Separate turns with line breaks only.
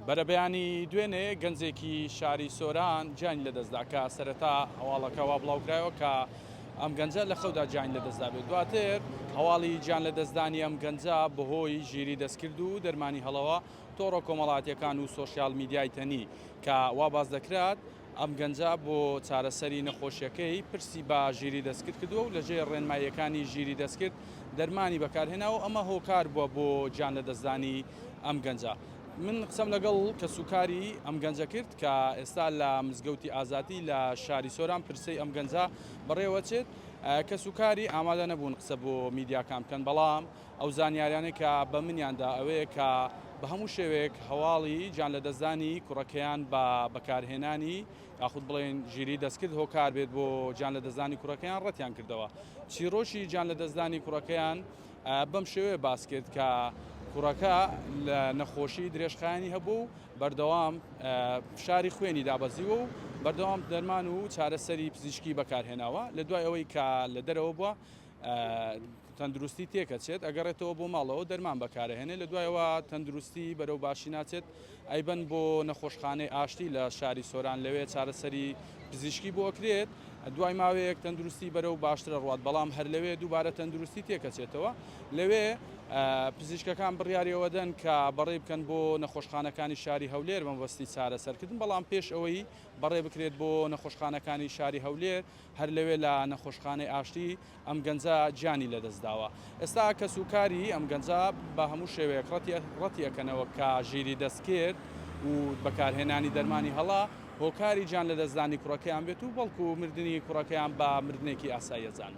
بەرەبەیانی دوێنێ گەنجێکی شاری سۆران گیانی لەدەستدا کە سەرەتا هەواڵەکەەوە بڵاوکرایەوە کە ئەم گەنجە لە خەودا گیانی لەدەستدا بێت. دواتر هەواڵی گیان لەدەستدانی ئەم گەنجە بەهۆی ژیری دەستکرد و دەرمانی هەڵەوە تۆڕە کۆمەڵاتیەکان و سۆشیال میدیای تەنی کە وا باز دەکرات ئەم گەنجە بۆ چارەسەری نەخۆشیەکەی پرسی بە ژیری دەستکرد کردووە و لەژێر ڕێنماییەکانی ژیری دەستکرد دەرمانی بەکارهێناوە ئەمە هۆکار بووە بۆ گیان لەدەستدانی ئەم گەنجە. من قسەم لەگەڵ کە سوکاری ئەم گەنجە کرد کە ئێستا لە مزگەوتی ئازادی لە شاری سۆران پرسەی ئەم گەنجە بەڕێوەچێت کە سوکاری ئامادە نەبوون قسە بۆ میدیاکان بکەن، بەڵام ئەو زانیاریانە کە بە منیاندا ئەوەیە کە بە هەموو شێوەیەک هەواڵی گیان لەدەستدانی کوڕەکەیان بە بەکارهێنانی یاخود بڵێن ژیری دەستکرد هۆکار بێت بۆ گیان لەدەستدانی کوڕەکەیان ڕەتیان کردەوە. چیرۆشی گیان لەدەستدانی کوڕەکەیان بەم شێوەیە باس کرد کە کوڕەکە لە نەخۆشی درێژخایانی هەبوو، بەردەوام فشاری خوێنی دابەزیوە و بەردەوام دەرمان و چارەسەری پزیشکی بەکارهێناوە. لە دوای ئەوەی کە لە دەرەوە بووە تەندروستی تێکەچێت، ئەگەڕێتەوە بۆ ماڵەوە دەرمان بەکارهێنێت، لە دوایەوە تەندروستی بەرەو باشی ناچێت ئەیبەن بۆ نەخۆشخانەی ئاشتی لە شاری سۆران لەوێ چارەسەری پزیشکی بۆ ئەکرێت، دوای ماوەیەک تەندروستی بەرەو باشترە ڕوات، بەڵام هەر لەوێ دووبارە تەندروستی تێکەچێتەوە. لەوێ پزیشکەکان بڕیاریەوە دەن کە بەڕێ بکەن بۆ نەخۆشخانەکانی شاری هەولێر بەمەبەستی چارەسەرکردن، بەڵام پێش ئەوەی بەڕێ بکرێت بۆ نەخۆشخانەکانی شاری هەولێر هەر لەوێ لە نەخۆشخانەی ئاشتی ئەم گەنجە گیانی لەدەستداوە. ئێستا کە سوکاری ئەم گەنجە بە هەموو شێوەیەک ڕەتیەکەنەوە کە ژیری دەستکرد و بەکارهێنانی دەرمانی هەڵا هۆکاری گیان لەدەستدانی کوڕەکەیان بێت و بەڵکو مردنی کوڕەکەیان بە مردنێکی ئاساییەجان.